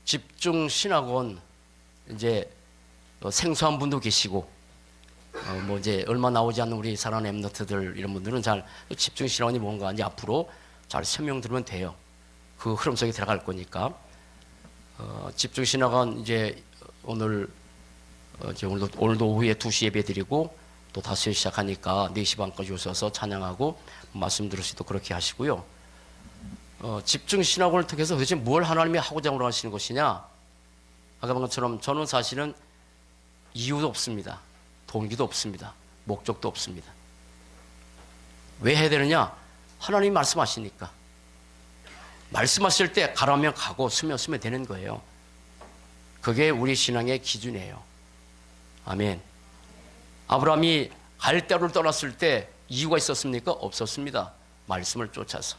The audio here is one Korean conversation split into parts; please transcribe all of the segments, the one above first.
집중 신학원 이제 생소한 분도 계시고 뭐 이제 얼마 나오지 않는 우리 사랑하는 엠너트들 이런 분들은 잘 집중 신학원이 뭔가 이제 앞으로 잘 설명 들으면 돼요. 그 흐름 속에 들어갈 거니까. 집중 신학원 이제 오늘도 오후에 2시 예배 드리고 또 5시에 시작하니까 4시 반까지 오셔서 찬양하고 말씀 들을 수 있도록 그렇게 하시고요. 집중 신학원을 통해서 도대체 뭘 하나님이 하고자 하시는 것이냐? 아까 본 것처럼 저는 사실은 이유도 없습니다. 동기도 없습니다. 목적도 없습니다. 왜 해야 되느냐? 하나님이 말씀하시니까. 말씀하실 때 가라면 가고 쓰면 되는 거예요. 그게 우리 신앙의 기준이에요. 아멘. 아브라함이 갈대아를 떠났을 때 이유가 있었습니까? 없었습니다. 말씀을 쫓아서.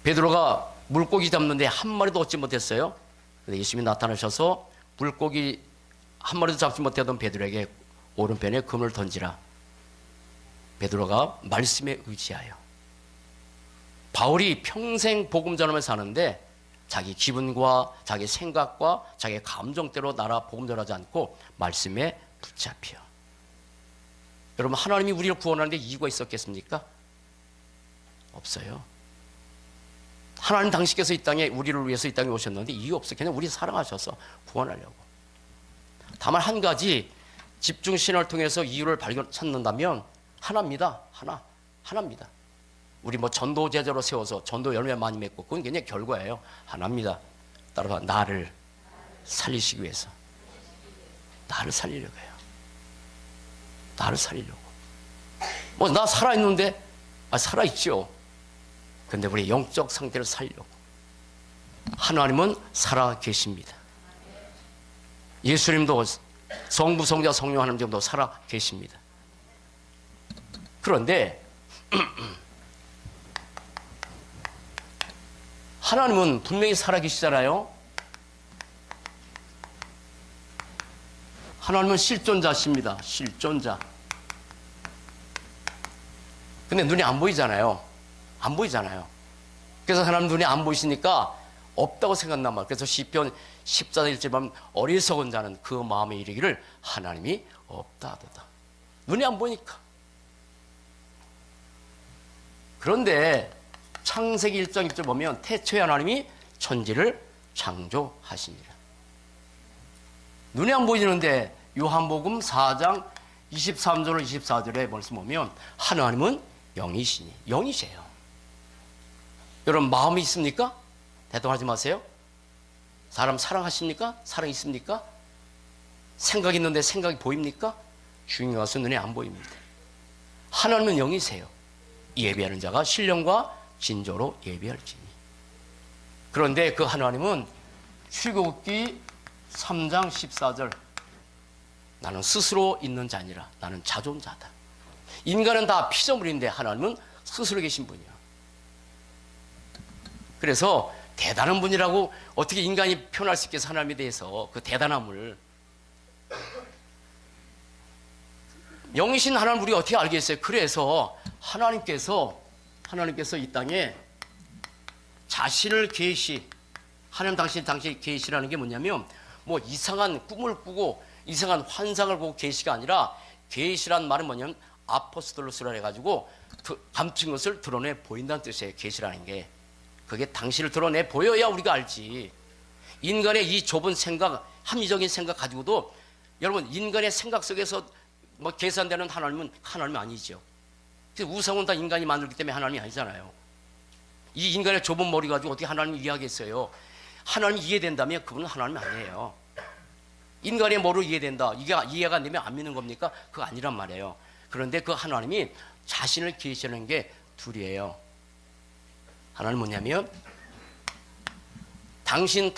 베드로가 물고기 잡는데 한 마리도 얻지 못했어요. 근데 예수님이 나타나셔서 물고기 한 마리도 잡지 못하던 베드로에게 오른편에 금을 던지라. 베드로가 말씀에 의지하여. 바울이 평생 복음 전하며 사는데 자기 기분과 자기 생각과 자기 감정대로 나라 복음 전하지 않고 말씀에 붙잡혀. 여러분, 하나님이 우리를 구원하는데 이유가 있었겠습니까? 없어요. 하나님 당신께서 이 땅에 우리를 위해서 이 땅에 오셨는데 이유 없어요. 그냥 우리 사랑하셔서 구원하려고. 다만 한 가지 집중 신화를 통해서 이유를 찾는다면 하나입니다. 하나입니다. 우리 뭐 전도 제자로 세워서 전도 열매 많이 맺고 그건 그냥 결과예요. 하나입니다. 따라서 나를 살리시기 위해서. 나를 살리려고 해요. 나를 살리려고. 뭐 나 살아있는데? 살아있죠. 근데 우리 영적 상태를 살리려고. 하나님은 살아 계십니다. 예수님도 성부, 성자, 성령 하나님도 살아 계십니다. 그런데 하나님은 분명히 살아 계시잖아요. 하나님은 실존자십니다. 실존자. 근데 눈이 안 보이잖아요. 안 보이잖아요. 그래서 하나님 눈이 안 보이시니까 없다고 생각한단 말이에요. 그래서 시편 14장 1절에 보면 어리석은 자는 그 마음에 이르기를 하나님이 없다 하도다. 눈이 안 보이니까. 그런데 창세기 1장 1절 보면 태초에 하나님이 천지를 창조하시니라. 눈이 안 보이는데 요한복음 4장 23절 24절에 말씀 보면 하나님은 영이시니 영이세요. 여러분 마음이 있습니까? 대동하지 마세요. 사람 사랑하십니까? 사랑 있습니까? 생각이 있는데 생각이 보입니까? 중요한 것은 눈에 안 보입니다. 하나님은 영이세요. 예배하는 자가 신령과 진조로 예배할지니. 그런데 그 하나님은 출애굽기 3장 14절 나는 스스로 있는 자니라. 나는 자존자다. 인간은 다 피조물인데 하나님은 스스로 계신 분이야. 그래서 대단한 분이라고 어떻게 인간이 표현할 수 있겠어? 하나님에 대해서 그 대단함을. 영이신 하나님 우리가 어떻게 알겠어요? 그래서 하나님께서 이 땅에 자신을 하나님 당신 계시라는 게 뭐냐면 뭐 이상한 꿈을 꾸고 이상한 환상을 보고 계시가 아니라 계시란 말은 뭐냐면 아포스톨로스라 해가지고 감춘 것을 드러내 보인다는 뜻이에요. 계시라는 게. 그게 당신을 드러내 보여야 우리가 알지. 인간의 이 좁은 생각, 합리적인 생각 가지고도 여러분 인간의 생각 속에서 뭐 계산되는 하나님은 하나님이 아니죠. 우상은 다 인간이 만들기 때문에 하나님이 아니잖아요. 이 인간의 좁은 머리 가지고 어떻게 하나님을 이해하겠어요? 하나님이 이해된다면 그분은 하나님이 아니에요. 인간의 머리로 이해된다. 이게 이해가 안 되면 안 믿는 겁니까? 그거 아니란 말이에요. 그런데 그 하나님이 자신을 계시하는 게 둘이에요. 하나는 뭐냐면 당신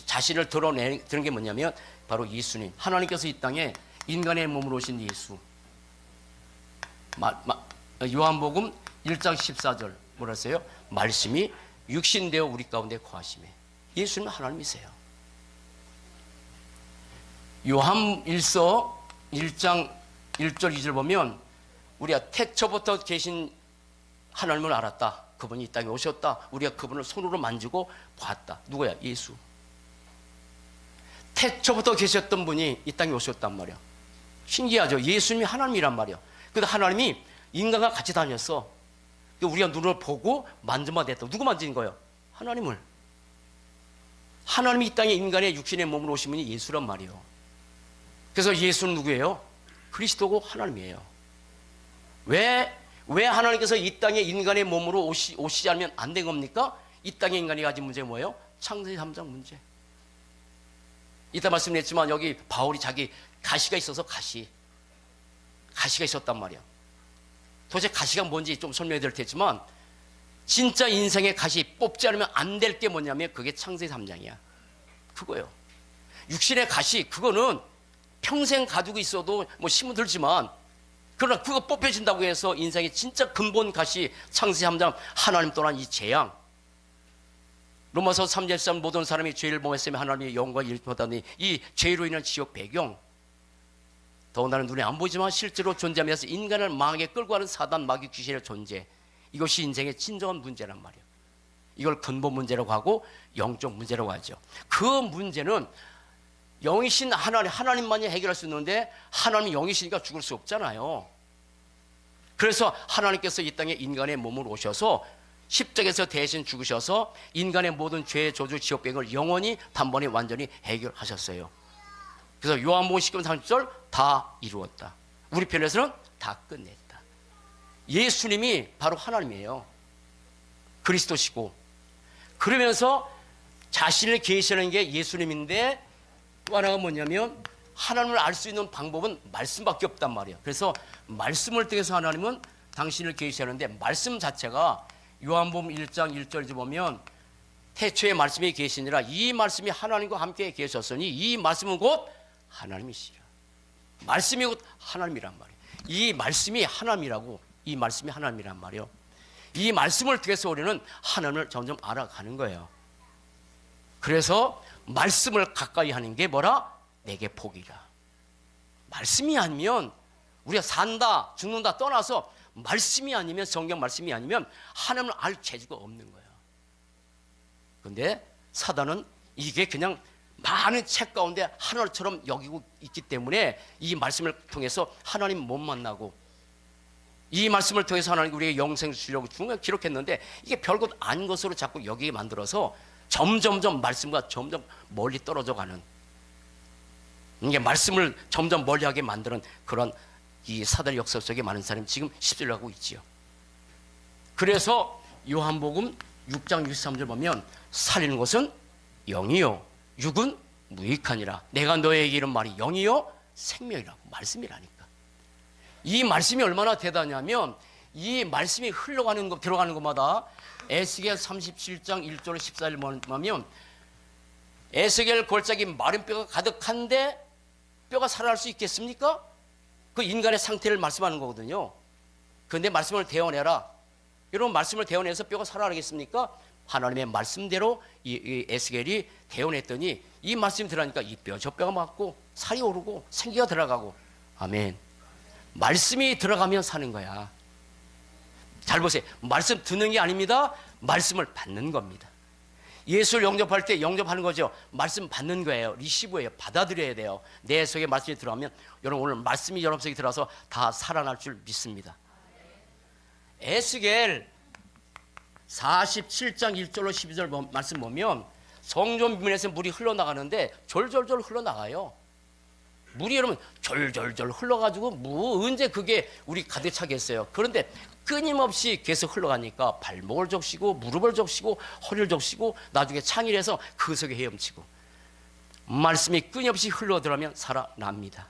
자신을 드러내는 게 뭐냐면 바로 예수님. 하나님께서 이 땅에 인간의 몸으로 오신 예수. 요한복음 1장 14절 뭐라 했어요? 말씀이 육신되어 우리 가운데 거하시매. 예수님은 하나님이세요. 요한 1서 1장 1절 2절 보면 우리가 태초부터 계신 하나님을 알았다. 그분이 이 땅에 오셨다. 우리가 그분을 손으로 만지고 봤다. 누구야? 예수. 태초부터 계셨던 분이 이 땅에 오셨단 말이야. 신기하죠? 예수님이 하나님이란 말이야. 근데 하나님이 인간과 같이 다녔어. 우리가 눈을 보고 만져만 됐다. 누구 만지는 거예요? 하나님을. 하나님이 이 땅에 인간의 육신의 몸으로 오신 분이 예수란 말이에요. 그래서 예수는 누구예요? 그리스도고 하나님이에요. 왜 하나님께서 이 땅에 인간의 몸으로 오시지 않으면 안 된 겁니까? 이 땅에 인간이 가진 문제가 뭐예요? 창세기 3장 문제. 이따 말씀드렸지만 여기 바울이 자기 가시가 있어서 가시가 있었단 말이야. 도대체 가시가 뭔지 좀 설명해 드릴 테지만 진짜 인생의 가시 뽑지 않으면 안 될 게 뭐냐면 그게 창세기 3장이야. 그거예요. 육신의 가시 그거는 평생 가지고 있어도 뭐 힘은 들지만 그러나 그거 뽑혀진다고 해서 인생의 진짜 근본 가시 창세기 3장 하나님 또한 이 재앙 로마서 3장 13 모든 사람이 죄를 범했으며 하나님의 영광을 잃지 못하니 이 죄로 인한 지옥 배경 더군다나 눈에 안 보이지만 실제로 존재하면서 인간을 망하게 끌고 가는 사단 마귀 귀신의 존재 이것이 인생의 진정한 문제란 말이에요. 이걸 근본 문제라고 하고 영적 문제라고 하죠. 그 문제는 영이신 하나님만이 해결할 수 있는데 하나님이 영이시니까 죽을 수 없잖아요. 그래서 하나님께서 이 땅에 인간의 몸으로 오셔서 십자가에서 대신 죽으셔서 인간의 모든 죄, 저주, 지옥병을 영원히 단번에 완전히 해결하셨어요. 그래서 요한복음 19장 30절 다 이루었다. 우리 편에서는 다 끝냈다. 예수님이 바로 하나님이에요. 그리스도시고 그러면서 자신을 계시하는 게 예수님인데 또 하나가 뭐냐면 하나님을 알 수 있는 방법은 말씀밖에 없단 말이에요. 그래서 말씀을 통해서 하나님은 당신을 계시하는데 말씀 자체가 요한복음 1장 1절에 보면 태초에 말씀이 계시니라 이 말씀이 하나님과 함께 계셨으니 이 말씀은 곧 하나님이시라. 말씀이 곧 하나님이란 말이에요. 이 말씀이 하나님이라고 이 말씀이 하나님이란 말이에요. 이 말씀을 통해서 우리는 하나님을 점점 알아가는 거예요. 그래서 말씀을 가까이 하는 게 뭐라? 내게 복이라. 말씀이 아니면 우리가 산다 죽는다 떠나서 말씀이 아니면 성경 말씀이 아니면 하나님을 알 재주가 없는 거예요. 그런데 사단은 이게 그냥 많은 책 가운데 하나처럼 여기고 있기 때문에 이 말씀을 통해서 하나님 못 만나고 이 말씀을 통해서 하나님 우리에게 영생 주려고 기록했는데 이게 별것 아닌 것으로 자꾸 여기에 만들어서 점점점 말씀과 점점 멀리 떨어져 가는 이게 말씀을 점점 멀리하게 만드는 그런 이 사단의 역사 속에 많은 사람이 지금 휩쓸려 가고 있지요. 그래서 요한복음 6장 63절 보면 살리는 것은 영이요 육은 무익하니라. 내가 너에게 이른 말이 영이요 생명이라고 말씀이라니까. 이 말씀이 얼마나 대단하냐면 이 말씀이 흘러가는 것 들어가는 것마다 에스겔 37장 1절 14절 보면 에스겔 골짜기 마른 뼈가 가득한데 뼈가 살아날 수 있겠습니까? 그 인간의 상태를 말씀하는 거거든요. 그런데 말씀을 대원해라. 여러분 말씀을 대원해서 뼈가 살아나겠습니까? 하나님의 말씀대로 이 에스겔이 대원했더니 이 말씀이 들어가니까 이 뼈 저 뼈가 맞고 살이 오르고 생기가 들어가고 아멘. 말씀이 들어가면 사는 거야. 잘 보세요. 말씀 듣는 게 아닙니다. 말씀을 받는 겁니다. 예수를 영접할 때 영접하는 거죠. 말씀 받는 거예요. 리시브예요. 받아들여야 돼요. 내 속에 말씀이 들어가면 여러분 오늘 말씀이 여러분 속에 들어서 다 살아날 줄 믿습니다. 에스겔 47장 1절로 12절 말씀 보면 성전 비문에서 물이 흘러나가는데 졸졸졸 흘러나가요. 물이 여러분 졸졸졸 흘러가지고 뭐 언제 그게 우리 가득 차겠어요. 그런데 끊임없이 계속 흘러가니까 발목을 적시고 무릎을 적시고 허리를 적시고 나중에 창일해서 그 속에 헤엄치고 말씀이 끊임없이 흘러들어가면 살아납니다.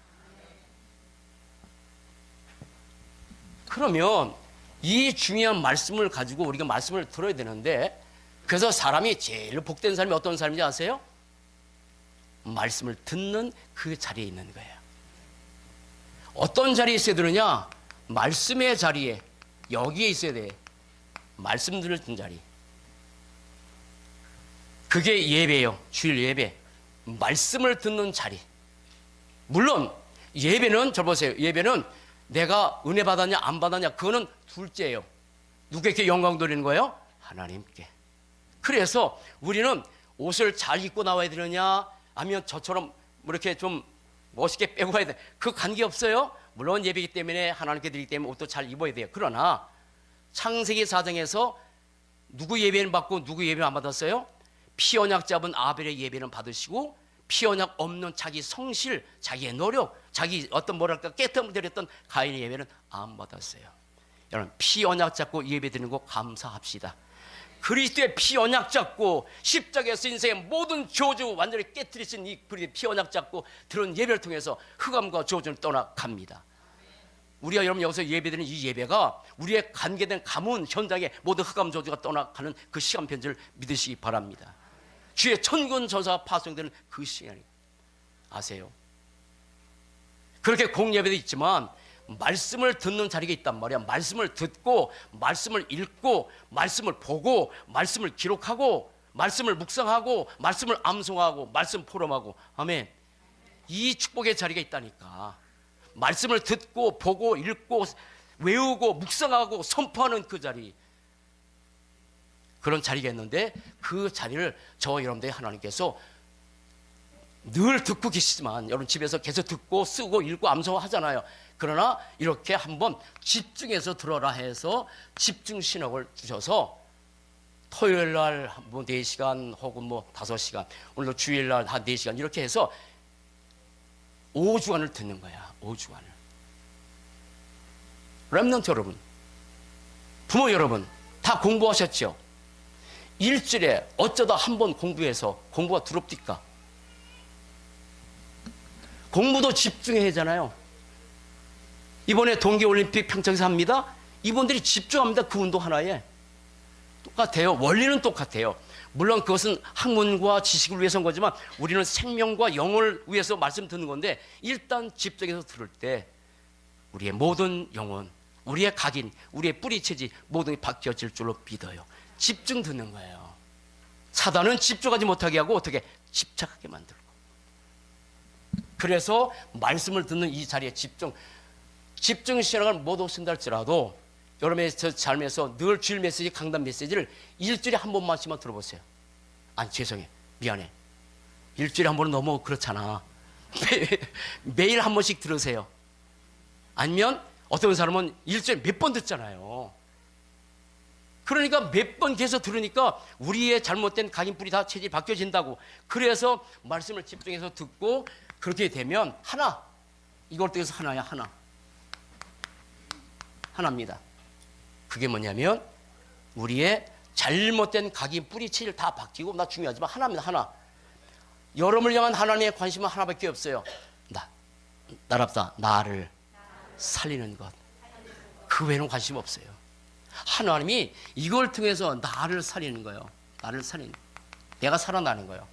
그러면 이 중요한 말씀을 가지고 우리가 말씀을 들어야 되는데 그래서 사람이 제일 복된 사람이 어떤 사람인지 아세요? 말씀을 듣는 그 자리에 있는 거예요. 어떤 자리에 있어야 되느냐? 말씀의 자리에 여기에 있어야 돼. 말씀 듣는 자리. 그게 예배예요. 주일 예배. 말씀을 듣는 자리. 물론 예배는 저 보세요. 예배는 내가 은혜 받았냐 안 받았냐 그거는 둘째예요. 누구에게 영광 돌리는 거예요? 하나님께. 그래서 우리는 옷을 잘 입고 나와야 되느냐, 아니면 저처럼 뭐 이렇게 좀 멋있게 빼고 가야 돼, 그 관계없어요. 물론 예배이기 때문에 하나님께 드리기 때문에 옷도 잘 입어야 돼요. 그러나 창세기 4장에서 누구 예배는 받고 누구 예배는 안 받았어요? 피 언약 잡은 아벨의 예배는 받으시고 피 언약 없는 자기 성실, 자기의 노력, 자기 어떤 뭐랄까 깨뜨려졌던 가인의 예배는 안 받았어요. 여러분, 피 언약 잡고 예배 드리는 거 감사합시다. 그리스도의 피 언약 잡고 십자가에서 인생의 모든 저주 완전히 깨뜨리신 이 피 언약 잡고 들은 예배를 통해서 흑암과 저주는 떠나갑니다. 우리가 여러분 여기서 예배드리는 이 예배가 우리의 관계된 가문 현장에 모든 흑암 저주가 떠나가는 그 시간 편지를 믿으시기 바랍니다. 주의 천군 전사가 파송되는 그 시간이 아세요? 그렇게 공예배도 있지만 말씀을 듣는 자리가 있단 말이야. 말씀을 듣고 말씀을 읽고 말씀을 보고 말씀을 기록하고 말씀을 묵상하고 말씀을 암송하고 말씀 포럼하고, 아멘. 이 축복의 자리가 있다니까. 말씀을 듣고 보고 읽고 외우고 묵상하고 선포하는 그 자리, 그런 자리가 있는데 그 자리를 저 여러분들이 하나님께서 늘 듣고 계시지만, 여러분 집에서 계속 듣고 쓰고 읽고 암송하잖아요. 그러나 이렇게 한번 집중해서 들어라 해서 집중 신학을 주셔서 토요일 날 뭐 4시간 혹은 뭐 5시간, 오늘도 주일 날 한 4시간 이렇게 해서 5주간을 듣는 거야. 5주간을. 렘넌트 여러분, 부모 여러분 다 공부하셨죠? 일주일에 어쩌다 한 번 공부해서 공부가 두렵디까? 공부도 집중해야 하잖아요. 이번에 동계올림픽 평창에서 합니다. 이분들이 집중합니다. 그 운동 하나에. 똑같아요. 원리는 똑같아요. 물론 그것은 학문과 지식을 위해서인 거지만 우리는 생명과 영혼을 위해서 말씀 듣는 건데, 일단 집중해서 들을 때 우리의 모든 영혼, 우리의 각인, 우리의 뿌리채지 모든 게 바뀌어질 줄로 믿어요. 집중 듣는 거예요. 사단은 집중하지 못하게 하고 어떻게 집착하게 만들고. 그래서 말씀을 듣는 이 자리에 집중 신앙을 못 오신다 할지라도 여러분의 삶에서 늘 주일 메시지, 강단 메시지를 일주일에 한 번만씩만 들어보세요. 아니 죄송해, 미안해, 일주일에 한 번은 너무 그렇잖아. 매일 한 번씩 들으세요. 아니면 어떤 사람은 일주일에 몇 번 듣잖아요. 그러니까 몇 번 계속 들으니까 우리의 잘못된 각인 뿌리 다 체질이 바뀌어진다고. 그래서 말씀을 집중해서 듣고 그렇게 되면 하나, 이걸 통해서 하나야. 하나입니다. 그게 뭐냐면 우리의 잘못된 각인 뿌리 체질 다 바뀌고, 나 중요하지만 하나입니다. 하나. 여러분을 향한 하나님의 관심은 하나밖에 없어요. 나랍다, 나를 살리는 것. 그 외에는 관심 없어요. 하나님이 이걸 통해서 나를 살리는 거예요. 나를 살리는 거예요. 내가 살아나는 거예요.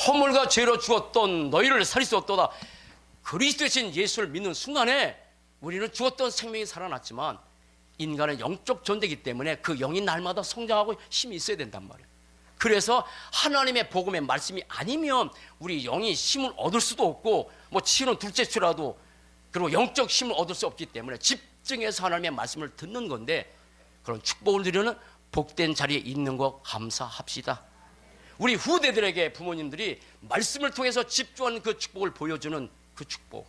허물과 죄로 죽었던 너희를 살릴 수 없도다. 그리스도의 신 예수를 믿는 순간에 우리는 죽었던 생명이 살아났지만 인간은 영적 존재이기 때문에 그 영이 날마다 성장하고 힘이 있어야 된단 말이에요. 그래서 하나님의 복음의 말씀이 아니면 우리 영이 힘을 얻을 수도 없고, 뭐 치유는 둘째치라도, 그리고 영적 힘을 얻을 수 없기 때문에 집중해서 하나님의 말씀을 듣는 건데, 그런 축복을 누리는 복된 자리에 있는 거 감사합시다. 우리 후대들에게 부모님들이 말씀을 통해서 집중하는 그 축복을 보여주는 그 축복.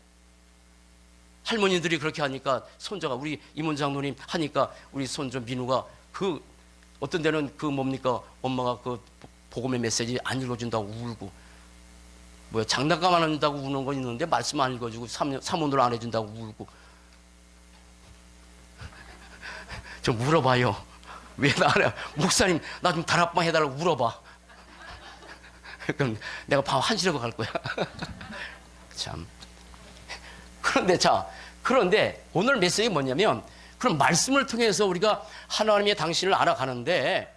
할머니들이 그렇게 하니까 손자가, 우리 이문장로님 하니까 우리 손주 민우가 그 어떤 데는 그 뭡니까, 엄마가 그 복음의 메시지 안 읽어준다고 울고, 뭐야 장난감 안 한다고 우는 건 있는데 말씀 안 읽어주고 사문으로 안 해준다고 울고. 좀 물어봐요. 왜 나 안 해? 목사님 나 좀 다락방 해달라고 물어봐. 그럼 내가 밤 1시라고 갈 거야. 참. 그런데 오늘 메시지가 뭐냐면, 그럼 말씀을 통해서 우리가 하나님의 당신을 알아가는데,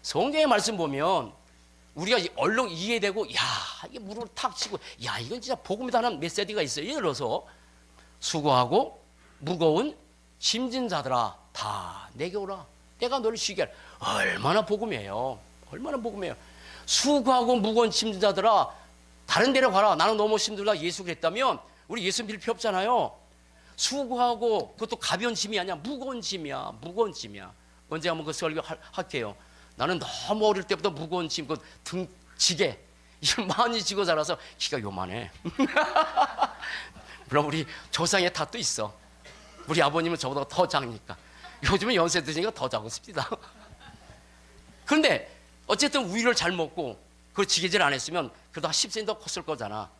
성경의 말씀 보면 우리가 얼른 이해되고, 야 이게 무릎을 탁 치고, 야 이건 진짜 복음이다 하는 메시지가 있어요. 예를 들어서 수고하고 무거운 짐진 자들아 다 내게 오라, 내가 너를 쉬게 하라. 얼마나 복음이에요. 얼마나 복음이에요. 수고하고 무거운 짐진 자들아 다른 데로 가라, 나는 너무 힘들다 예수 그랬다면 우리 예수 믿을 필요 없잖아요. 수고하고, 그것도 가벼운 짐이 아니야. 무거운 짐이야. 무거운 짐이야. 언제 한번 그 설교 할게요. 나는 너무 어릴 때부터 무거운 짐, 그 등지게 이걸 많이 지고 자라서 키가 요만해. 물론 우리 조상의 탓도 있어. 우리 아버님은 저보다 더 작으니까. 요즘은 연세 드시니까 더 작습니다. 그런데 어쨌든 우유를 잘 먹고 그 지게질 안 했으면 그래도 한 10cm 더 컸을 거잖아.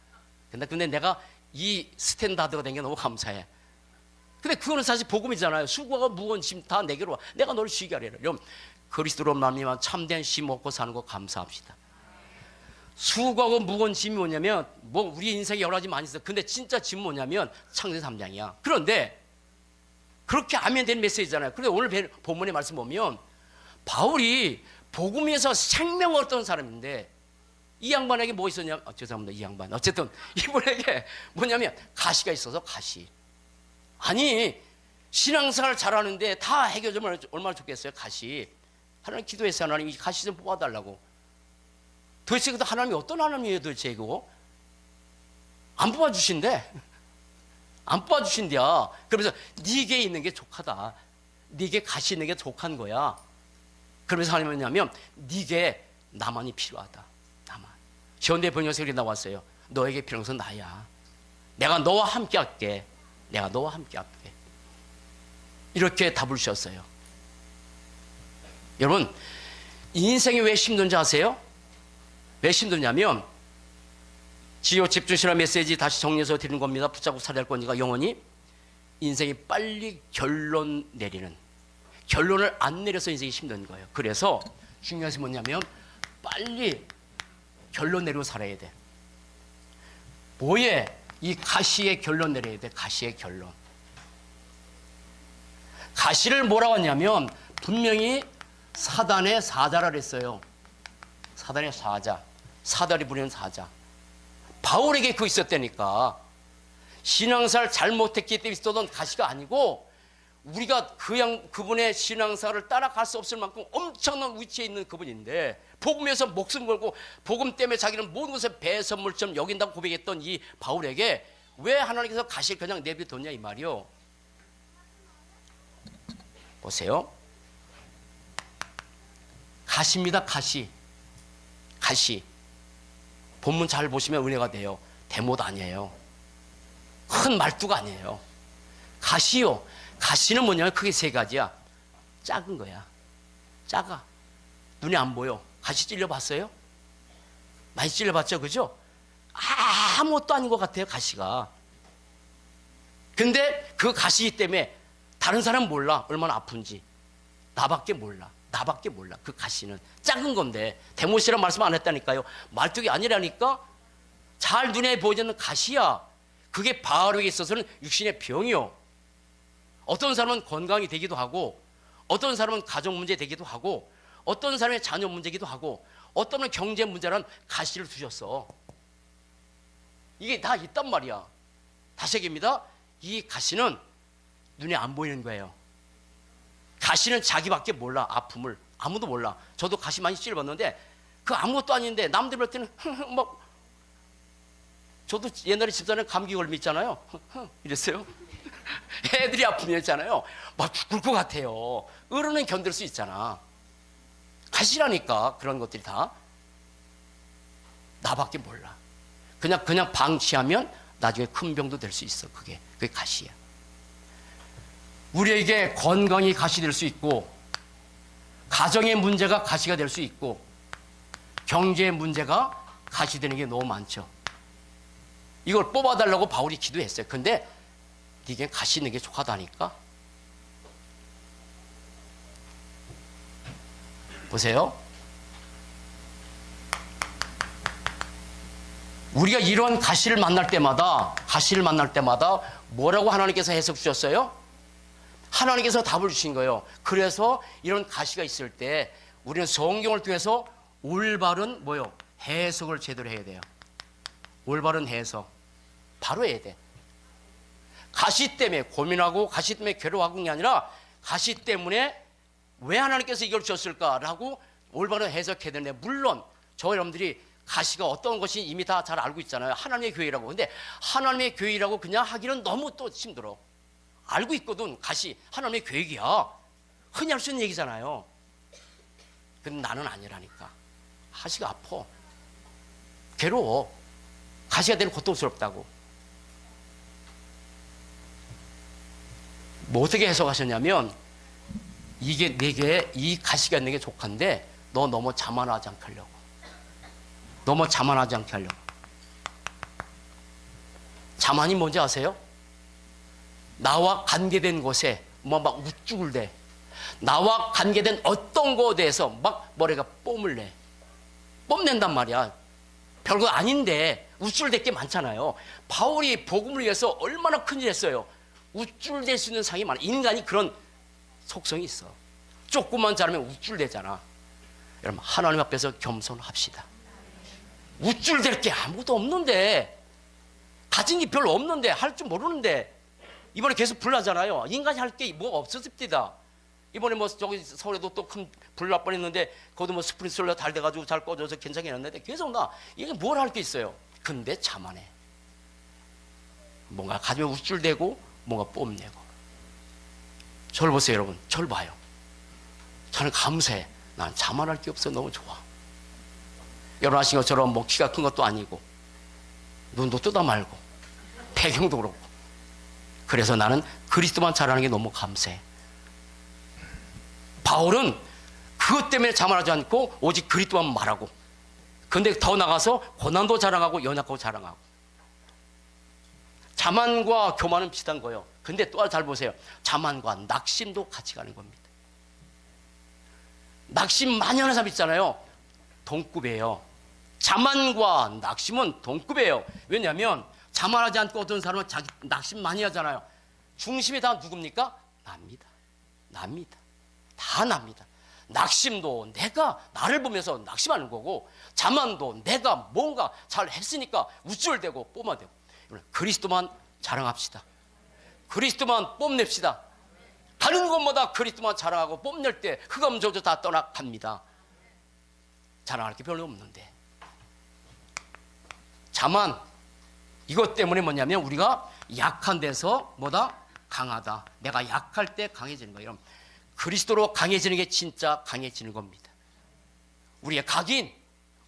근데 내가 이 스탠다드가 된 게 너무 감사해. 근데 그거는 사실 복음이잖아요. 수고하고 무거운 짐 다 내게로 와. 내가 너를 쉬게 하리라. 여러분, 그리스도로 말미암아 참된 씨 먹고 사는 거 감사합시다. 수고하고 무거운 짐이 뭐냐면, 뭐 우리 인생에 여러 가지 많이 있어. 근데 진짜 짐 뭐냐면 창세기 3장이야. 그런데 그렇게 하면 되는 메시지잖아요. 그런데 오늘 본문의 말씀 보면 바울이 복음에서 생명을 얻던 사람인데 이 양반에게 뭐 있었냐? 죄송합니다. 이 양반. 어쨌든 이분에게 뭐냐면 가시가 있어서 가시. 아니, 신앙생활 잘하는데 다 해결되면 얼마나 좋겠어요? 가시. 하나님 기도했어요. 하나님 이 가시 좀 뽑아달라고. 도대체 그 하나님이 어떤 하나님이에요? 도대체 이거 안 뽑아주신대. 안 뽑아주신대야. 그러면서 네게 있는 게 족하다. 네게 가시 있는 게 족한 거야. 그러면서 하나님은 뭐냐면 네게 나만이 필요하다. 나만. 현대 번역서에 나왔어요. 너에게 필요한 것은 나야. 내가 너와 함께 할게. 내가 너와 함께 할게. 이렇게 답을 주셨어요. 여러분, 인생이 왜 힘든지 아세요? 왜 힘드냐면 지요 집중신앙 메시지 다시 정리해서 드리는 겁니다. 붙잡고 살아야 할 거니까 영원히 인생이 빨리 결론 내리는, 결론을 안 내려서 인생이 힘든 거예요. 그래서 중요한 것이 뭐냐면 빨리 결론 내리고 살아야 돼. 뭐에? 이 가시의 결론 내려야 돼. 가시의 결론. 가시를 뭐라고 하냐면 분명히 사단의 사자라 그랬어요. 사단의 사자. 사다리 부리는 사자. 바울에게 그거 있었다니까. 신앙생활 잘못했기 때문에 있었던 가시가 아니고 우리가 그분의 신앙생활을 따라갈 수 없을 만큼 엄청난 위치에 있는 그분인데 복음에서 목숨 걸고 복음 때문에 자기는 모든 것을 배선물처럼 여긴다고 고백했던 이 바울에게 왜 하나님께서 가시를 그냥 내버려뒀냐 이 말이요. 보세요. 가시입니다. 가시. 가시. 본문 잘 보시면 은혜가 돼요. 대못 아니에요. 큰 말투가 아니에요. 가시요. 가시는 뭐냐면 크게 세 가지야. 작은 거야. 작아. 눈에 안 보여. 가시 찔려봤어요? 많이 찔려봤죠? 그죠? 아무것도 아닌 것 같아요. 가시가. 근데 그 가시 때문에 다른 사람 몰라. 얼마나 아픈지. 나밖에 몰라. 나밖에 몰라. 그 가시는 작은 건데 데모시란 말씀 안 했다니까요. 말뚝이 아니라니까. 잘 눈에 보이는 가시야. 그게 바울에게 있어서는 육신의 병이요. 어떤 사람은 건강이 되기도 하고 어떤 사람은 가정 문제 되기도 하고 어떤 사람의 자녀 문제기도 하고 어떤 사람은 경제 문제라는 가시를 두셨어. 이게 다 있단 말이야. 다시 얘기합니다. 이 가시는 눈에 안 보이는 거예요. 가시는 자기밖에 몰라. 아픔을 아무도 몰라. 저도 가시 많이 찔러봤는데 그 아무것도 아닌데 남들 볼 때는 막 저도 옛날에 집사람에 감기 걸림 있잖아요. 이랬어요. 애들이 아프면 있잖아요. 막 죽을 것 같아요. 어른은 견딜 수 있잖아. 가시라니까. 그런 것들이 다 나밖에 몰라. 그냥 방치하면 나중에 큰 병도 될 수 있어. 그게 가시야. 우리에게 건강이 가시 될 수 있고 가정의 문제가 가시가 될 수 있고 경제의 문제가 가시 되는 게 너무 많죠. 이걸 뽑아달라고 바울이 기도했어요. 근데 네게 가시 있는 게 족하다니까. 보세요. 우리가 이런 가시를 만날 때마다 뭐라고 하나님께서 해석 주셨어요? 하나님께서 답을 주신 거예요. 그래서 이런 가시가 있을 때 우리는 성경을 통해서 올바른 해석을 제대로 해야 돼요. 올바른 해석 바로 해야 돼. 가시 때문에 고민하고 가시 때문에 괴로워하는 게 아니라 가시 때문에 왜 하나님께서 이걸 주셨을까라고 올바른 해석해야 되는데, 물론 저 여러분들이 가시가 어떤 것이 이미 다 잘 알고 있잖아요. 하나님의 교회라고. 근데 하나님의 교회라고 그냥 하기는 너무 또 힘들어. 알고 있거든. 가시 하나님의 계획이야. 흔히 할 수 있는 얘기잖아요. 근데 나는 아니라니까. 가시가 아파. 괴로워. 가시가 되는 고통스럽다고. 뭐 어떻게 해석하셨냐면, 이게 내게 이 가시가 있는 게 족한데 너 너무 자만하지 않게 하려고. 너무 자만하지 않게 하려고. 자만이 뭔지 아세요? 나와 관계된 것에 막 우쭐을 대. 나와 관계된 어떤 것에 대해서 막 머리가 뽐을 내. 뽐낸단 말이야. 별거 아닌데 우쭐댈 게 많잖아요. 바울이 복음을 위해서 얼마나 큰일 했어요. 우쭐댈 수 있는 상이 많아. 인간이 그런 속성이 있어. 조금만 잘하면 우쭐대잖아. 여러분, 하나님 앞에서 겸손합시다. 우쭐댈 게 아무것도 없는데, 가진 게 별로 없는데, 할 줄 모르는데, 이번에 계속 불나잖아요. 인간이 할 게 뭐가 없었습니다. 이번에 뭐 저기 서울에도 또 큰 불 날 뻔했는데, 거기도 뭐 스프링클러 잘 돼가지고 잘 꺼져서 괜찮게 해놨는데, 계속 이게 뭘 할 게 있어요. 근데 자만해. 뭔가 가지면 우쭐대고, 뭔가 뽐내고. 저를 보세요, 여러분. 저를 봐요. 저는 감사해. 난 자만할 게 없어. 너무 좋아. 여러분 아시는 것처럼 뭐 키가 큰 것도 아니고, 눈도 뜨다 말고, 배경도 그렇고. 그래서 나는 그리스도만 잘하는 게 너무 감사해. 바울은 그것 때문에 자만하지 않고 오직 그리스도만 말하고, 근데 더 나가서 고난도 자랑하고 연약하고 자랑하고. 자만과 교만은 비슷한 거예요. 근데 또 잘 보세요. 자만과 낙심도 같이 가는 겁니다. 낙심 많이 하는 사람 있잖아요. 동급이에요. 자만과 낙심은 동급이에요. 왜냐하면 자만하지 않고 어떤 사람은 자기 낙심 많이 하잖아요. 중심이 다 누굽니까? 납니다. 납니다. 다 납니다. 낙심도 내가 나를 보면서 낙심하는 거고, 자만도 내가 뭔가 잘 했으니까 우쭐대고 뽐아대고. 그리스도만 자랑합시다. 그리스도만 뽐냅시다. 다른 것보다 그리스도만 자랑하고 뽐낼 때 흑암저주 다 떠나갑니다. 자랑할 게 별로 없는데. 자만, 이것 때문에 뭐냐면 우리가 약한 데서 뭐다? 강하다. 내가 약할 때 강해지는 거예요. 그리스도로 강해지는 게 진짜 강해지는 겁니다. 우리의 각인,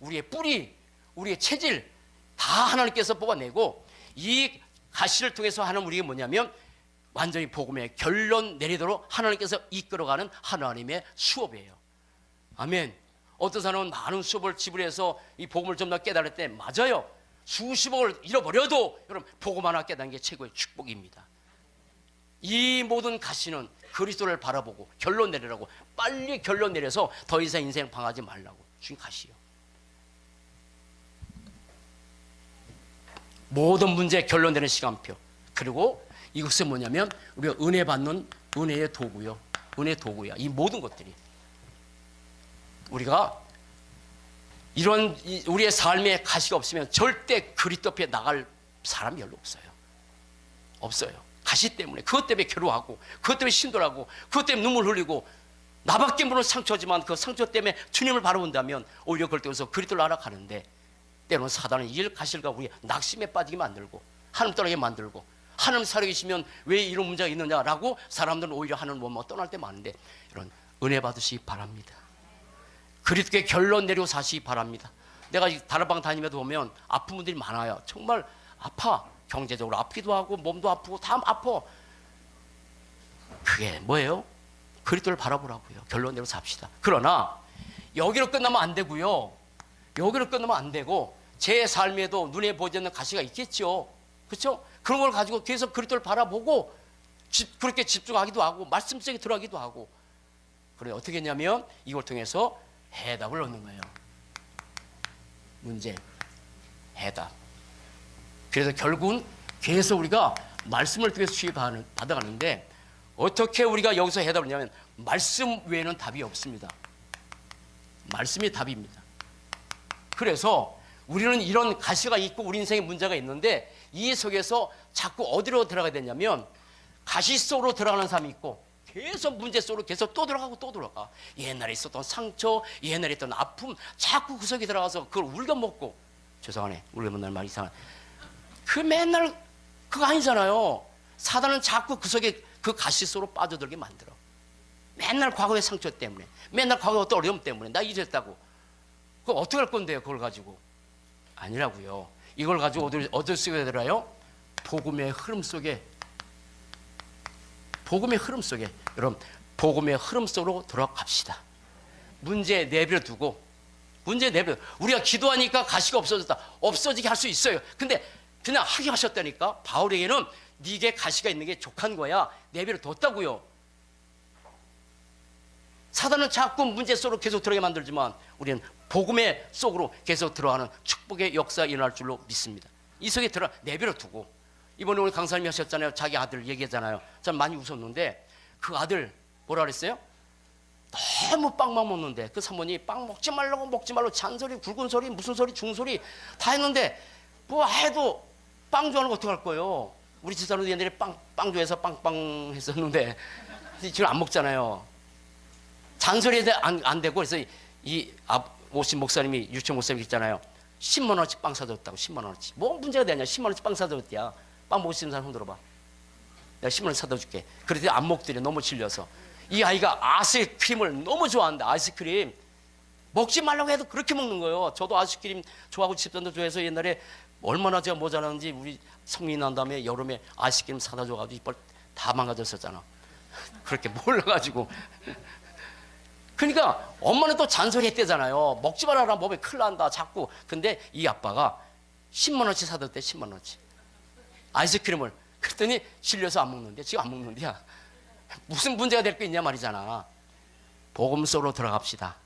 우리의 뿌리, 우리의 체질 다 하나님께서 뽑아내고, 이 가시를 통해서 하는 우리가 뭐냐면 완전히 복음의 결론 내리도록 하나님께서 이끌어가는 하나님의 수업이에요. 아멘. 어떤 사람은 많은 수업을 지불해서 이 복음을 좀 더 깨달을 때, 맞아요. 수십억을 잃어버려도 여러분 복음 하나 깨닫는 게 최고의 축복입니다. 이 모든 가시는 그리스도를 바라보고 결론 내리라고, 빨리 결론 내려서 더 이상 인생 방하지 말라고 주신 가시요. 모든 문제 결론 내는 시간표. 그리고 이것은 뭐냐면 우리가 은혜 받는 은혜의 도구요. 은혜 도구야. 이 모든 것들이 우리가 이런 우리의 삶에 가시가 없으면 절대 그리스도 앞에 나갈 사람이 별로 없어요. 없어요. 가시 때문에, 그것 때문에 괴로워하고, 그것 때문에 신돌하고, 그것 때문에 눈물 흘리고, 나밖에 모르는 상처지만 그 상처 때문에 주님을 바라본다면 오히려 그럴 때에서 그리스도를 알아가는데, 때로는 사단은 이 가실과 우리 낙심에 빠지게 만들고, 하나님 떠나게 만들고, 하나님 살아계시면 왜 이런 문제가 있느냐라고 사람들은 오히려 하나님 보면 떠날 때 많은데, 이런 은혜 받으시기 바랍니다. 그리스도께 결론 내리고 사시기 바랍니다. 내가 다락방 다니면서 보면 아픈 분들이 많아요. 정말 아파. 경제적으로 아프기도 하고 몸도 아프고 다 아파. 그게 뭐예요? 그리스도를 바라보라고요. 결론대로 삽시다. 그러나 여기로 끝나면 안 되고요. 여기로 끝나면 안 되고 제 삶에도 눈에 보이지 않는 가시가 있겠죠. 그렇죠? 그런 걸 가지고 계속 그리스도를 바라보고 그렇게 집중하기도 하고 말씀 속에 들어가기도 하고. 그래 어떻게 했냐면 이걸 통해서 해답을 얻는 거예요. 문제, 해답. 그래서 결국은 계속 우리가 말씀을 통해서 받아가는데, 어떻게 우리가 여기서 해답을 하냐면 말씀 외에는 답이 없습니다. 말씀이 답입니다. 그래서 우리는 이런 가시가 있고 우리 인생에 문제가 있는데, 이 속에서 자꾸 어디로 들어가야 되냐면 가시 속으로 들어가는 사람이 있고, 계속 문제 속으로 계속 또 들어가고 또 들어가. 옛날에 있었던 상처, 옛날에 있던 아픔, 자꾸 그 속에 들어가서 그걸 울겨먹고, 죄송하네, 울겨먹는 말 이상한, 그 맨날 그거 아니잖아요. 사단은 자꾸 그 속에 그 가시 속으로 빠져들게 만들어. 맨날 과거의 상처 때문에, 맨날 과거의 어떤 어려움 때문에 나 이랬다고. 그거 어떻게 할 건데요? 그걸 가지고. 아니라고요. 이걸 가지고 어딜 쓰게 되더라요? 복음의 흐름 속에, 복음의 흐름 속에, 여러분 복음의 흐름 속으로 들어갑시다. 문제 내버려 두고, 문제 내버려. 우리가 기도하니까 가시가 없어졌다. 없어지게 할 수 있어요. 근데 그냥 하게 하셨다니까. 바울에게는 네게 가시가 있는 게 족한 거야. 내버려 뒀다고요. 사단은 자꾸 문제 속으로 계속 들어가게 만들지만 우리는 복음의 속으로 계속 들어가는 축복의 역사가 일어날 줄로 믿습니다. 이 속에 내버려 두고, 이번에 오늘 강사님이 하셨잖아요. 자기 아들 얘기했잖아요. 전 많이 웃었는데 그 아들 뭐라 그랬어요? 너무 빵만 먹는데 그 사모님이 빵 먹지 말라고 잔소리, 굵은 소리, 무슨 소리, 중소리 다 했는데 뭐 해도 빵 좋아하는 거 어떡할 거예요? 우리 집사람도 옛날에 빵 좋아해서 빵빵 했었는데 지금 안 먹잖아요. 잔소리에 안 되고, 그래서 오신 목사님이, 유치원 목사님이 있잖아요. 10만 원어치 빵 사줬다고. 10만 원어치. 뭐 문제가 되냐? 10만 원어치 빵 사줬대야. 빵 먹을 수 있는 사람 손 들어봐. 내가 10만 원어치 사다 줄게. 그랬더니 안 먹더래. 너무 질려서. 이 아이가 아이스크림을 너무 좋아한다. 아이스크림 먹지 말라고 해도 그렇게 먹는 거예요. 저도 아이스크림 좋아하고 집사람도 좋아해서 옛날에 얼마나 제가 모자랐는지 우리 성인 난 다음에 여름에 아이스크림 사다 줘가지고 이빨 다 망가졌었잖아. 그렇게 몰라가지고. 그러니까 엄마는 또 잔소리 했대잖아요. 먹지 말아라, 몸에 큰일 난다 자꾸. 근데 이 아빠가 10만 원치 사줬대. 10만 원치 아이스크림을. 그랬더니 질려서 안 먹는데, 지금 안 먹는데야. 무슨 문제가 될 게 있냐 말이잖아. 복음 속으로 들어갑시다.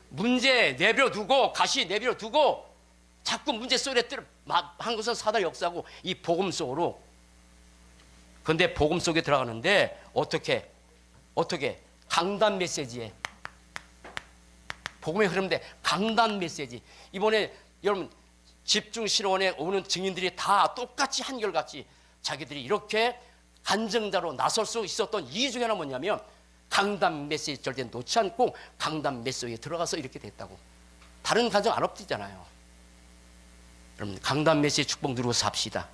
문제 내버려 두고, 가시 내버려 두고, 자꾸 문제 속에 한 것은 사단 역사고 이 복음 속으로. 근데 복음 속에 들어가는데 어떻게 강단 메시지에, 복음의 흐름인데 강단 메시지. 이번에 여러분 집중 실험원에 오는 증인들이 다 똑같이 한결같이 자기들이 이렇게 간증자로 나설 수 있었던 이유 중에 하나 뭐냐면 강단 메시지 절대 놓지 않고 강단 메시지에 들어가서 이렇게 됐다고. 다른 가정 안 엎드리잖아요. 여러분 강단 메시지 축복 누리고 삽시다.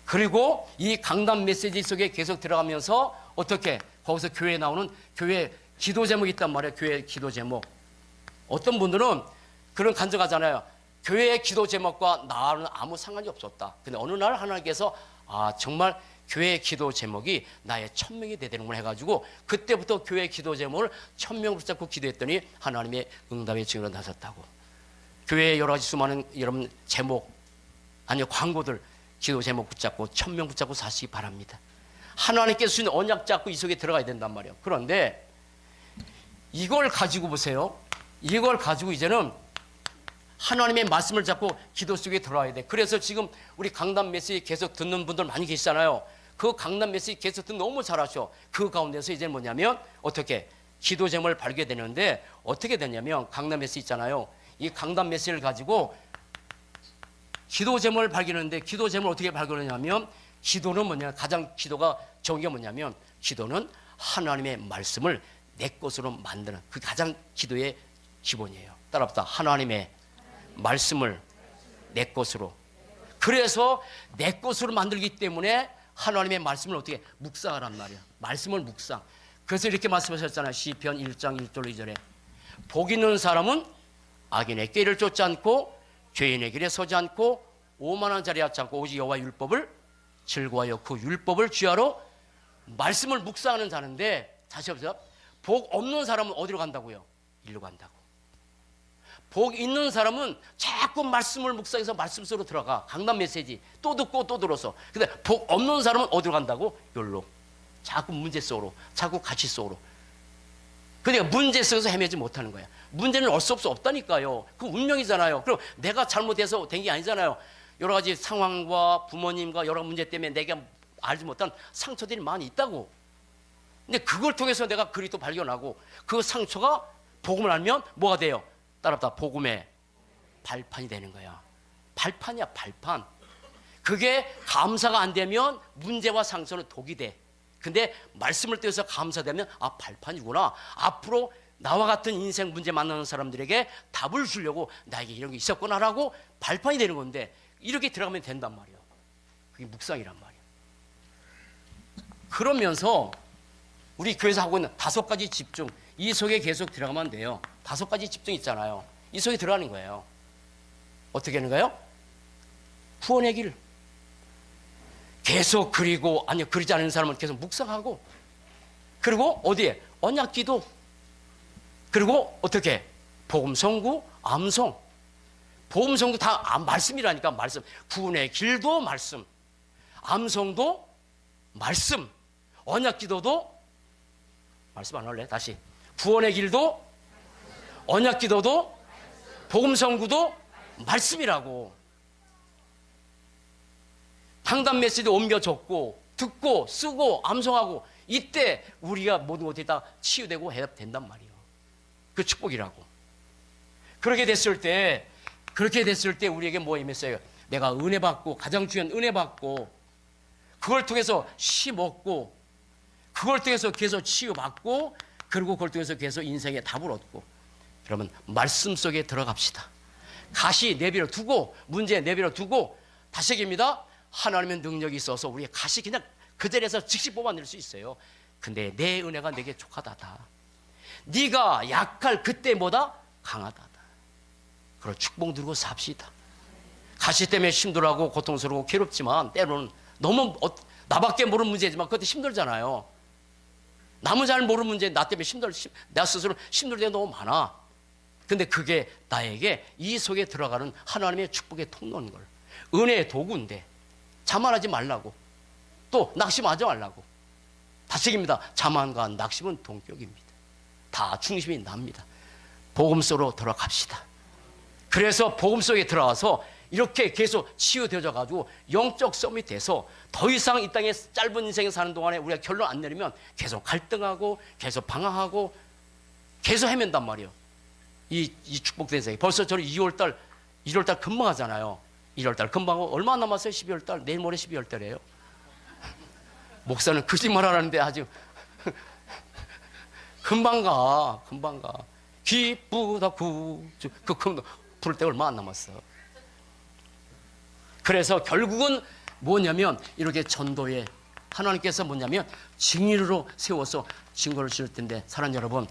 그리고 이 강단 메시지 속에 계속 들어가면서 어떻게, 거기서 교회에 나오는 교회 기도 제목이 있단 말이에요. 교회 기도 제목. 어떤 분들은 그런 간증하잖아요. 교회의 기도 제목과 나는 아무 상관이 없었다. 근데 어느 날 하나님께서 정말 교회의 기도 제목이 나의 천명이 되는구나 해가지고 그때부터 교회의 기도 제목을 1000명 붙잡고 기도했더니 하나님의 응답의 증인으로 나섰다고. 교회의 여러 가지 수많은 여러분 제목, 아니요 광고들, 기도 제목 붙잡고 1000명 붙잡고 사시기 바랍니다. 하나님께서 주신 언약 잡고 이 속에 들어가야 된단 말이에요. 그런데 이걸 가지고 보세요. 이걸 가지고 이제는 하나님의 말씀을 잡고 기도 속에 들어와야 돼. 그래서 지금 우리 강단 메시지 계속 듣는 분들 많이 계시잖아요. 그 강단 메시지 계속 듣는 너무 잘하셔. 그 가운데서 이제 뭐냐면 어떻게 기도 제목을 발견되는데 어떻게 되냐면 강단 메시지 있잖아요. 이 강단 메시지를 가지고 기도 제목을 발견하는데 기도 제목을 어떻게 발견하냐면 기도는 뭐냐, 가장 기도가 좋은 게 뭐냐면 기도는 하나님의 말씀을 내 것으로 만드는, 그 가장 기도의 기본이에요. 따라합시다. 하나님의 말씀을 내 것으로. 그래서 내 것으로 만들기 때문에 하나님의 말씀을 어떻게 묵상하란 말이야. 말씀을 묵상. 그래서 이렇게 말씀하셨잖아요. 시편 1장 1절 2절에 복 있는 사람은 악인의 꾀를 쫓지 않고 죄인의 길에 서지 않고 오만한 자리에 앉지 않고 오직 여호와의 율법을 즐거워하여 그 율법을 쥐하러 말씀을 묵상하는 자인데, 다시 보세요. 복 없는 사람은 어디로 간다고요? 일로 간다고. 복 있는 사람은 자꾸 말씀을 묵상해서 말씀 속으로 들어가. 강단 메시지 또 듣고 또 들어서. 근데 복 없는 사람은 어디로 간다고? 여기로. 자꾸 문제 속으로, 자꾸 가치 속으로. 그러니까 문제 속에서 헤매지 못하는 거야. 문제는 어쩔 수 없다니까요. 그 운명이잖아요. 그럼 내가 잘못해서 된 게 아니잖아요. 여러 가지 상황과 부모님과 여러 문제 때문에 내가 알지 못한 상처들이 많이 있다고. 근데 그걸 통해서 내가 그리스도 발견하고 그 상처가 복음을 알면 뭐가 돼요? 따라합시다. 복음의 발판이 되는 거야. 발판이야, 발판. 그게 감사가 안 되면 문제와 상처는 독이 돼. 근데 말씀을 떼어서 감사되면 발판이구나. 앞으로 나와 같은 인생 문제 만나는 사람들에게 답을 주려고 나에게 이런 게 있었구나라고 발판이 되는 건데, 이렇게 들어가면 된단 말이에요. 그게 묵상이란 말이에요. 그러면서 우리 교회에서 하고 있는 5가지 집중, 이 속에 계속 들어가면 돼요. 5가지 집중 있잖아요. 이 속에 들어가는 거예요. 어떻게 하는 거예요? 구원의 길. 계속 그리고, 아니요, 그리지 않는 사람은 계속 묵상하고, 그리고 어디에? 언약기도. 그리고 어떻게? 복음 선구, 암송. 복음 선구 다 말씀이라니까, 말씀. 구원의 길도 말씀. 암송도 말씀. 언약기도도 말씀 안 할래? 다시. 구원의 길도, 언약기도도, 복음 선구도 말씀이라고. 방단 메시지 옮겨 적고, 듣고, 쓰고, 암송하고, 이때 우리가 모든 것들이 다 치유되고 해야 된단 말이에요. 그 축복이라고. 그렇게 됐을 때 우리에게 뭐 임했어요? 내가 은혜 받고, 가장 중요한 은혜 받고, 그걸 통해서 시 먹고, 그걸 통해서 계속 치유받고, 그리고 그걸 통해서 계속 인생의 답을 얻고. 그러면 말씀 속에 들어갑시다. 가시 내버려 두고, 문제 내버려 두고, 다시 얘기입니다. 하나님의 능력이 있어서 우리의 가시 그냥 그 자리에서 즉시 뽑아낼 수 있어요. 근데 내 은혜가 내게 족하다다. 네가 약할 그때보다 강하다다. 그걸 축복 누리고 삽시다. 가시 때문에 힘들어하고 고통스러워 괴롭지만 때로는 너무 나밖에 모르는 문제지만 그것도 힘들잖아요. 남은 잘 모르는 문제, 나 때문에 나 스스로 힘들 때가 너무 많아. 근데 그게 나에게 이 속에 들어가는 하나님의 축복의 통로인 걸. 은혜의 도구인데 자만하지 말라고. 또 낙심하지 말라고. 다시입니다. 자만과 낙심은 동격입니다. 다 중심이 납니다. 복음 속으로 들어갑시다. 그래서 복음 속에 들어가서 이렇게 계속 치유되어져 가지고 영적 썸이 돼서 더 이상 이 땅에 짧은 인생에 사는 동안에 우리가 결론 안 내리면 계속 갈등하고 계속 방황하고 계속 헤맨단 말이에요. 이 축복된 세계. 벌써 저는 2월달, 1월달 금방 하잖아요. 1월달 금방 하고 얼마 남았어요? 12월달. 내일 모레 12월달이에요. 목사는 거짓말 하라는데 아주 금방 가. 기쁘다 구주. 부를 때 얼마 안 남았어. 그래서 결국은 뭐냐면 이렇게 전도에 하나님께서 뭐냐면 증인으로 세워서 증거를 주실 텐데 사랑 여러분,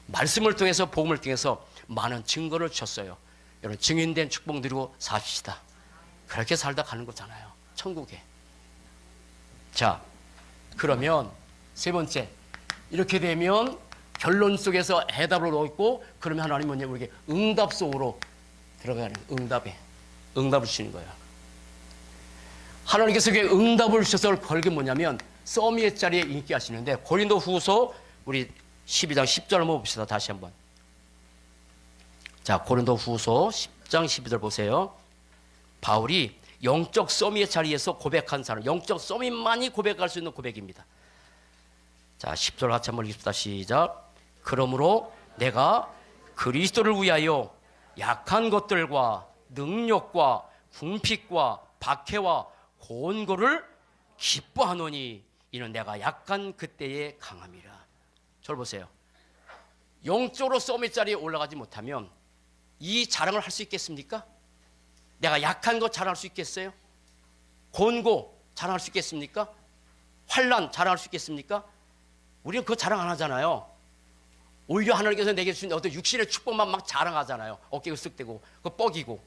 말씀을 통해서 복음을 통해서 많은 증거를 주셨어요. 여러분 증인된 축복 누리고 삽시다. 그렇게 살다 가는 거잖아요. 천국에. 자, 그러면 세 번째, 이렇게 되면 결론 속에서 해답을 얻고, 그러면 하나님 뭐냐면 우리에게 응답 속으로 들어가는 응답을 주시는 거예요. 하나님께서 그게 응답을 주셔서 걸게 뭐냐면 써미의 자리에 인기 하시는데, 고린도 후서 우리 12장 10절 한번 봅시다. 다시 한번. 자, 고린도 후서 10장 12절 보세요. 바울이 영적 써미의 자리에서 고백한 사람, 영적 써미만이 고백할 수 있는 고백입니다. 자, 10절 같이 한번 읽읍시다. 시작. 그러므로 내가 그리스도를 위하여 약한 것들과 능력과 궁핍과 박해와 곤고를 기뻐하노니 이는 내가 약한 그때에 강함이라. 저를 보세요. 영적으로 써미 자리에 올라가지 못하면 이 자랑을 할 수 있겠습니까? 내가 약한 것 자랑할 수 있겠어요? 곤고 자랑할 수 있겠습니까? 환난 자랑할 수 있겠습니까? 우리는 그거 자랑 안 하잖아요. 오히려 하나님께서 내게 주신 어떤 육신의 축복만 막 자랑하잖아요. 어깨가 쓱대고 그거 뻑이고.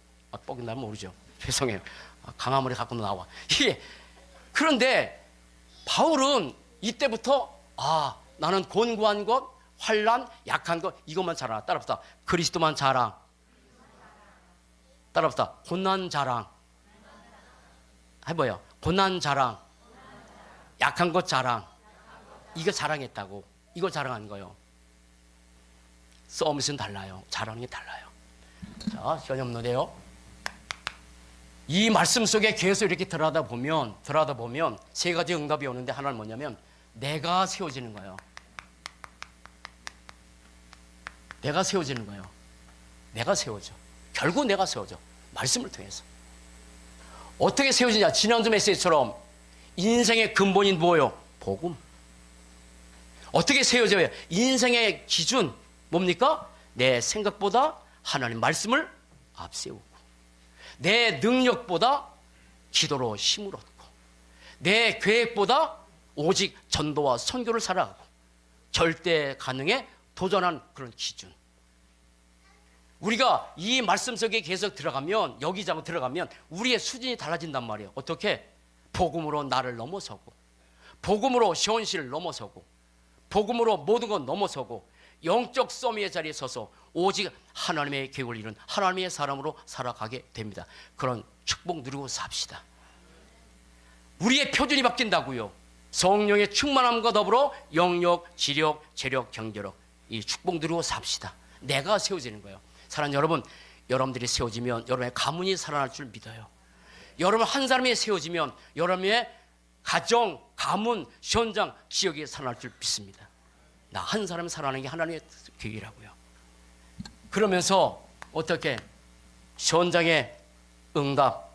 뻑인다면 모르죠. 죄송해요. 강화물이 갖고 나와. 이게 그런데 바울은 이때부터 나는 곤고한 것, 환난, 약한 것 이것만 자랑. 따라합시다. 그리스도만 자랑. 따라합시다. 고난 자랑. 해봐요. 고난 자랑. 약한 것 자랑. 이거 자랑했다고. 이거 자랑한 거예요. 서밋은 달라요. 자랑이 달라요. 자, 시간이 없는데요. 이 말씀 속에 계속 이렇게 들어가다 보면 세 가지 응답이 오는데, 하나는 뭐냐면 내가 세워지는 거예요. 내가 세워지는 거예요. 내가 세워져. 결국 내가 세워져. 말씀을 통해서. 어떻게 세워지냐? 지난주 메시지처럼 인생의 근본이 뭐예요? 복음. 어떻게 세워져요? 인생의 기준 뭡니까? 내 생각보다 하나님 말씀을 앞세우고, 내 능력보다 기도로 힘을 얻고, 내 계획보다 오직 전도와 선교를 살아가고, 절대 가능에 도전한 그런 기준. 우리가 이 말씀 속에 계속 들어가면, 여기자고 들어가면 우리의 수준이 달라진단 말이에요. 어떻게? 복음으로 나를 넘어서고, 복음으로 현실을 넘어서고, 복음으로 모든 것 넘어서고, 영적 서미의 자리에 서서 오직 하나님의 계획을 이룬 하나님의 사람으로 살아가게 됩니다. 그런 축복 누리고 삽시다. 우리의 표준이 바뀐다고요. 성령의 충만함과 더불어 영력, 지력, 재력, 경제력, 이 축복 누리고 삽시다. 내가 세워지는 거예요. 사랑하는 여러분, 여러분들이 세워지면 여러분의 가문이 살아날 줄 믿어요. 여러분 한 사람이 세워지면 여러분의 가정, 가문, 현장, 지역이 살아날 줄 믿습니다. 나 한 사람이 살아나는 게 하나님의 계획이라고요. 그러면서 어떻게? 현장의 응답,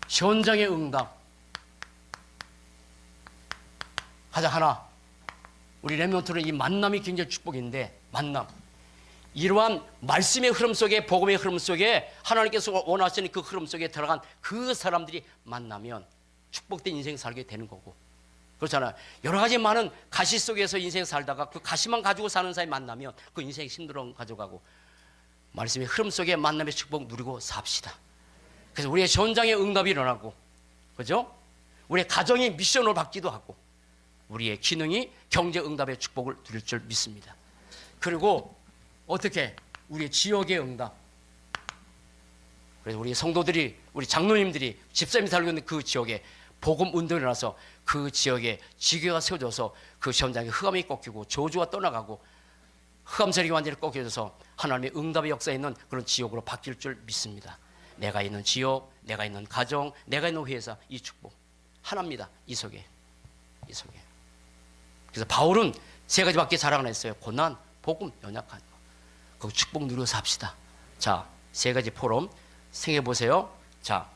현장의 응답. 가장 하나, 우리 렘넌트는 이 만남이 굉장히 축복인데, 만남. 이러한 말씀의 흐름 속에, 복음의 흐름 속에, 하나님께서 원하시는 그 흐름 속에 들어간 그 사람들이 만나면 축복된 인생 살게 되는 거고. 그렇잖아요. 여러 가지 많은 가시 속에서 인생 살다가 그 가시만 가지고 사는 사람이 만나면 그 인생 힘들어 가져가고, 말씀의 흐름 속에 만남의 축복 누리고 삽시다. 그래서 우리의 현장의 응답이 일어나고, 그죠? 우리의 가정이 미션을 받기도 하고, 우리의 기능이 경제 응답의 축복을 누릴 줄 믿습니다. 그리고 어떻게? 우리의 지역의 응답. 그래서 우리 성도들이, 우리 장로님들이, 집사님이 살고 있는 그 지역에 복음 운동이 일어나서 그 지역에 지교가 세워져서 그 현장에 흑암이 꺾이고 저주가 떠나가고 흑암 세력이 완전히 꺾여져서 하나님의 응답의 역사에 있는 그런 지역으로 바뀔 줄 믿습니다. 내가 있는 지역, 내가 있는 가정, 내가 있는 회사, 이 축복 하나입니다. 이 속에. 그래서 바울은 세 가지밖에 자랑 안 했어요. 고난, 복음, 연약한 거. 그 축복 누려서 합시다. 자, 세 가지 포럼 생각해 보세요. 자,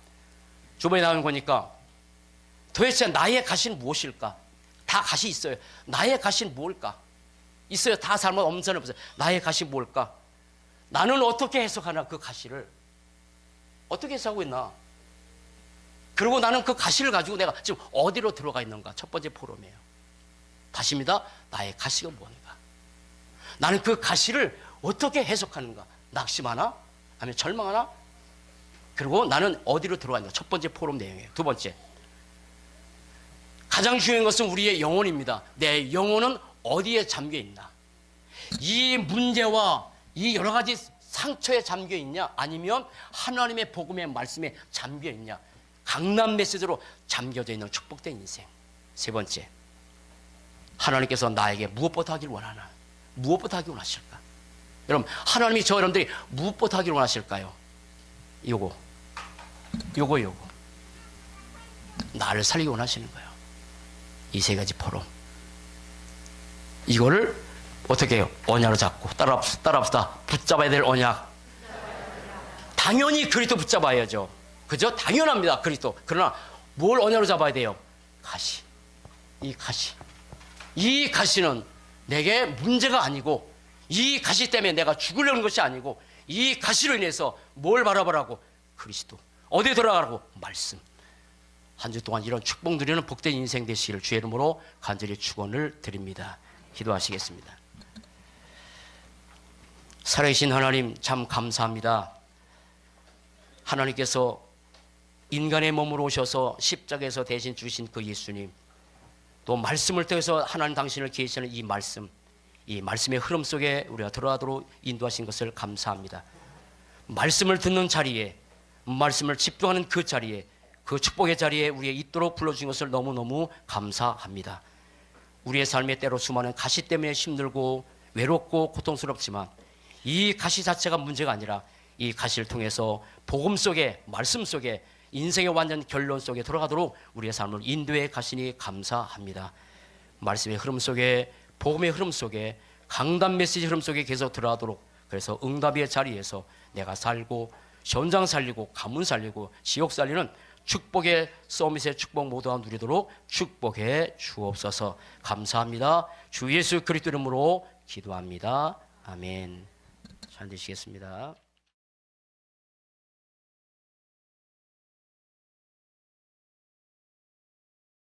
주변에 나온 거니까 도대체 나의 가시는 무엇일까? 다 가시 있어요. 나의 가시는 뭘까? 있어요. 다 삶은 없는 사람 없어요. 나의 가시 뭘까? 나는 어떻게 해석하나, 그 가시를. 어떻게 해석하고 있나? 그리고 나는 그 가시를 가지고 내가 지금 어디로 들어가 있는가? 첫 번째 포럼이에요. 다시입니다. 나의 가시가 뭔가? 나는 그 가시를 어떻게 해석하는가? 낙심하나? 아니면 절망하나? 그리고 나는 어디로 들어가 있는가? 첫 번째 포럼 내용이에요. 두 번째, 가장 중요한 것은 우리의 영혼입니다. 내 영혼은 어디에 잠겨 있나? 이 문제와 이 여러 가지 상처에 잠겨 있냐? 아니면 하나님의 복음의 말씀에 잠겨 있냐? 강남 메시지로 잠겨져 있는 축복된 인생. 세 번째, 하나님께서 나에게 무엇보다 하길 원하나? 무엇보다 하길 원하실까? 여러분, 하나님이 저 여러분들이 무엇보다 하길 원하실까요? 요거. 나를 살리기 원하시는 거예요. 이 세 가지 포럼. 이거를 어떻게 해요? 언약으로 잡고 따라합시다. 붙잡아야 될 언약. 당연히 그리스도 붙잡아야죠. 그죠? 당연합니다. 그리스도. 그러나 뭘 언약으로 잡아야 돼요? 가시. 이 가시는 내게 문제가 아니고, 이 가시 때문에 내가 죽으려는 것이 아니고, 이 가시로 인해서 뭘 바라보라고? 그리스도. 어디에 들어가라고? 말씀. 한 주 동안 이런 축복 누리는 복된 인생 되시기를 주의 이름으로 간절히 축원을 드립니다. 기도하시겠습니다. 살아계신 하나님, 참 감사합니다. 하나님께서 인간의 몸으로 오셔서 십자가에서 대신 주신 그 예수님, 또 말씀을 통해서 하나님 당신을 계시는 이 말씀의 흐름 속에 우리가 들어가도록 인도하신 것을 감사합니다. 말씀을 듣는 자리에, 말씀을 집중하는 그 자리에, 그 축복의 자리에 우리에 있도록 불러주신 것을 너무너무 감사합니다. 우리의 삶의 때로 수많은 가시 때문에 힘들고 외롭고 고통스럽지만, 이 가시 자체가 문제가 아니라 이 가시를 통해서 복음 속에, 말씀 속에, 인생의 완전 결론 속에 들어가도록 우리의 삶을 인도해 가시니 감사합니다. 말씀의 흐름 속에, 복음의 흐름 속에, 강단 메시지 흐름 속에 계속 들어가도록, 그래서 응답의 자리에서 내가 살고, 현장 살리고, 가문 살리고, 지역 살리는 축복의 서밋의 축복 모두가 누리도록 축복해 주옵소서. 감사합니다. 주 예수 그리스도 이름으로 기도합니다. 아멘. 잘 되시겠습니다.